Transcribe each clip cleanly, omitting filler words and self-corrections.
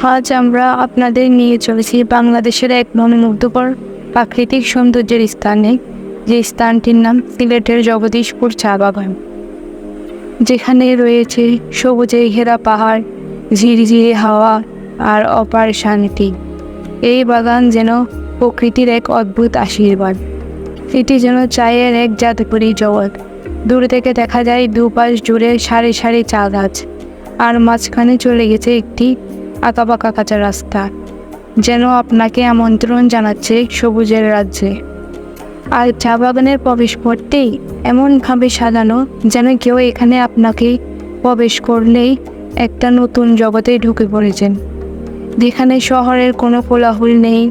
আজ আমরা আপনাদের নিয়ে চলেছি বাংলাদেশের এক মনোমুগ্ধকর প্রাকৃতিক সৌন্দর্যের স্থানে, যে স্থানটির নাম সিলেটের জগদীশপুর চা বাগান, যেখানে রয়েছে সবুজে ঘেরা পাহাড়, ঝিরিঝিরি হাওয়া আর অপার শান্তি। এই বাগান যেন প্রকৃতির এক অদ্ভুত আশীর্বাদ। এটি যেন চায়ের এক জাদুকরী জগৎ। দূর থেকে দেখা যায় দুপাশ জুড়ে সারি সারি চা গাছ, আর মাঝখানে চলে গেছে একটি আঁকাবাঁকা কাঁচা রাস্তা, যেন আপনাকে আমন্ত্রণ জানাচ্ছে সবুজের রাজ্যে। আর চা বাগানের প্রবেশ পথটি এমনভাবে সাজানো যেন কেউ এখানে আপনাকে প্রবেশ করলেই একটা নতুন জগতে ঢুকে পড়েছেন, যেখানে শহরের কোনো কোলাহল নেই,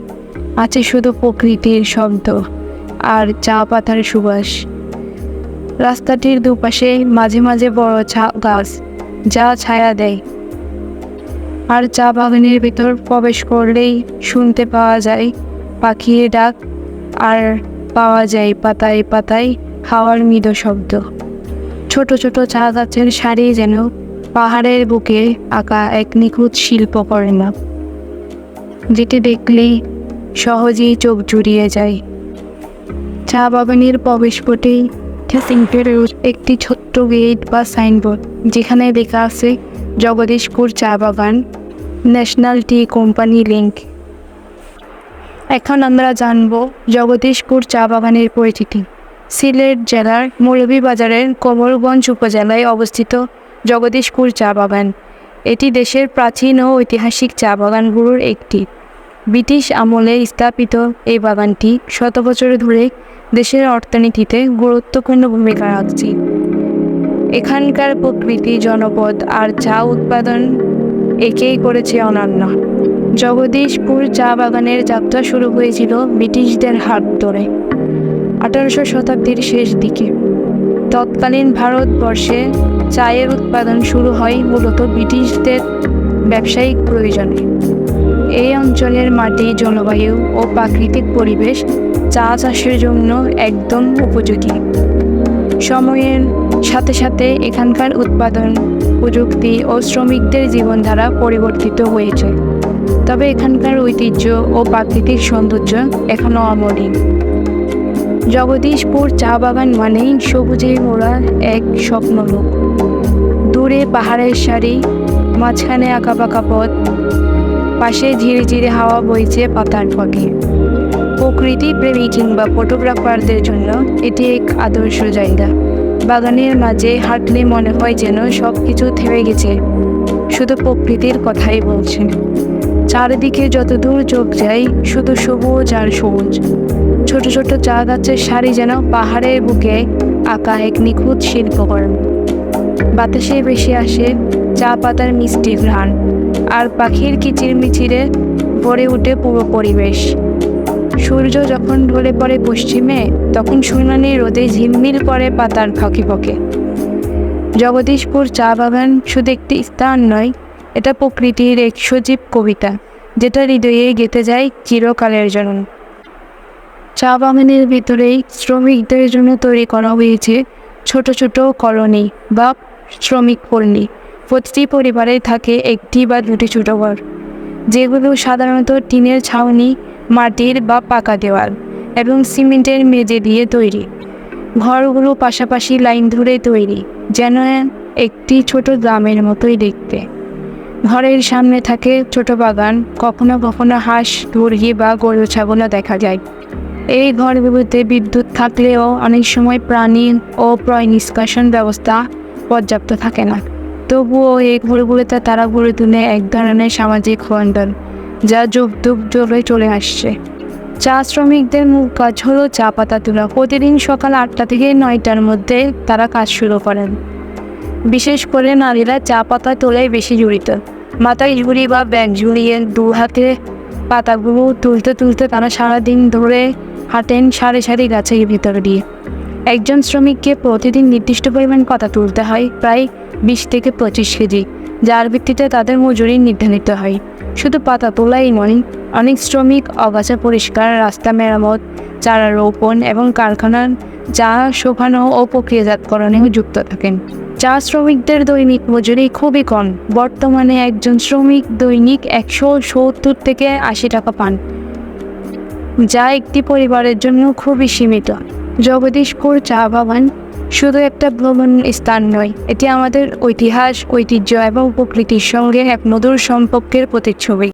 আছে শুধু প্রকৃতির শব্দ আর চা পাতার সুবাস। রাস্তাটির দুপাশে মাঝে মাঝে বড় চা গাছ, যা ছায়া দেয়। আর চা বাগানের ভিতর প্রবেশ করলেই শুনতে পাওয়া যায় পাখির ডাক, আর পাওয়া যায় পাতায় পাতায় হাওয়ার মৃদু শব্দ। ছোট ছোট চা গাছের সারি যেন পাহাড়ের বুকে আঁকা এক নিখুঁত শিল্পকর্ম, যেটি দেখলেই সহজেই চোখ জুড়িয়ে যায়। চা বাগানের প্রবেশপথেই একটি ছোট্ট গেট বা সাইনবোর্ড, যেখানে লেখা আছে জগদীশপুর চা বাগান, ন্যাশনাল টি কোম্পানি লিঙ্ক। এখন আমরা জানব জগদীশপুর চা বাগানের পরিচিতি। সিলেট জেলার মৌলভীবাজারের কমলগঞ্জ উপজেলায় অবস্থিত জগদীশপুর চা বাগান। এটি দেশের প্রাচীন ও ঐতিহাসিক চা বাগানগুলোর একটি। ব্রিটিশ আমলে স্থাপিত এই বাগানটি শত বছর ধরে দেশের অর্থনীতিতে গুরুত্বপূর্ণ ভূমিকা রাখছে। এখানকার প্রকৃতি, জনপদ আর চা উৎপাদন একেই করেছে অনন্য। জগদীশপুর চা বাগানের যাত্রা শুরু হয়েছিল ব্রিটিশদের হাত ধরে 1800 শতাব্দীর শেষ দিকে। তৎকালীন ভারতবর্ষে চায়ের উৎপাদন শুরু হয় মূলত ব্রিটিশদের ব্যবসায়িক প্রয়োজনে। এই অঞ্চলের মাটি, জলবায়ু ও প্রাকৃতিক পরিবেশ চা চাষের জন্য একদম উপযোগী। সময়ের সাথে সাথে এখানকার উৎপাদন, প্রযুক্তি ও শ্রমিকদের জীবনধারা পরিবর্তিত হয়েছে, তবে এখানকার ঐতিহ্য ও প্রাকৃতিক সৌন্দর্য এখনও অমলিন। জগদীশপুর চা বাগান মানেই সবুজে মোড়া এক স্বপ্নলোক। দূরে পাহাড়ের সারি, মাঝখানে আঁকাবাঁকা পথ, পাশে ঝিরিঝিরি হাওয়া বইছে পাতার ফাঁকে। প্রকৃতি প্রেমী কিংবা ফটোগ্রাফারদের জন্য এটি এক আদর্শ জায়গা। বাগানের মাঝে হাঁটলে মনে হয় যেন সব কিছু থেমে গেছে, শুধু প্রকৃতির কথাই বলছে। চারিদিকে যতদূর চোখ যায় শুধু সবুজ আর সবুজ। ছোট ছোট চা গাছের সারি যেন পাহাড়ের বুকে আঁকা এক নিখুঁত শিল্পকর্ম। বাতাসে ভেসে আসে চা পাতার মিষ্টি ঘ্রাণ, আর পাখির কিচিরমিচিরে ভরে ওঠে পুরো পরিবেশ। সূর্য যখন ঢলে পড়ে পশ্চিমে, তখন সোনালি রোদে ঝিলমিল পড়ে পাতার ফাঁকে ফাঁকে। জগদীশপুর চা বাগান শুধু একটি স্থান নয়, এটা প্রকৃতির এক সজীব কবিতা, যেটা হৃদয়ে গেঁথে যায় চিরকালের জন্য। চা বাগানের ভিতরেই শ্রমিকদের জন্য তৈরি করা হয়েছে ছোট ছোট কলোনি বা শ্রমিক পল্লী। প্রতিটি পরিবারে থাকে একটি বা দুটি ছোট ঘর, যেগুলো সাধারণত টিনের ছাউনি, মাটির বা পাকা দেওয়াল এবং সিমেন্টের মেঝে দিয়ে তৈরি। ঘরগুলো পাশাপাশি লাইন ধরে তৈরি, যেন একটি ছোট গ্রামের মতোই দেখতে। ঘরের সামনে থাকে ছোট বাগান, কখনো কখনো হাঁস, মুরগি বা গরু ছাগলও দেখা যায়। এই ঘরগুলোতে বিদ্যুৎ থাকলেও অনেক সময় প্রাণী ও পয় নিষ্কাশন ব্যবস্থা পর্যাপ্ত থাকে না। তবুও এই ঘরগুলোতে তারা গড়ে তুলে এক ধরনের সামাজিক বন্ধন, যা যুগ যুগ ধরে চলে আসছে। চা শ্রমিকদের মূল কাজ হলো চা পাতা তোলা। প্রতিদিন সকাল 8টা থেকে 9টার মধ্যে তারা কাজ শুরু করেন। বিশেষ করে নারীরা চা পাতা তোলায় বেশি জড়িত। মাথায় ঝুড়ি বা ব্যাগ ঝুলিয়ে দু হাতে পাতাগুলো তুলতে তুলতে তারা সারাদিন ধরে হাঁটেন সারি সারি গাছের ভিতর দিয়ে। একজন শ্রমিককে প্রতিদিন নির্দিষ্ট পরিমাণ পাতা তুলতে হয়, প্রায় 20 থেকে 25 কেজি, যার ভিত্তিতে তাদের মজুরি নির্ধারিত হয়। শুধু পাতা তোলাই নয়, অনেক শ্রমিক আগাছা পরিষ্কার, রাস্তা মেরামত, চারা রোপণ এবং কারখানার চা শুকানো ও প্রক্রিয়াজাতকরণেও যুক্ত থাকেন। চা শ্রমিকদের দৈনিক মজুরি খুবই কম। বর্তমানে একজন শ্রমিক দৈনিক 170 থেকে 80 টাকা পান, যা একটি পরিবারের জন্য খুবই সীমিত। জগদীশপুর চা বাগান শুধু একটা ভ্রমণ স্থান নয়, এটি আমাদের ইতিহাস, ঐতিহ্য এবং প্রকৃতির সঙ্গে এক মধুর সম্পর্কের প্রতিচ্ছবি।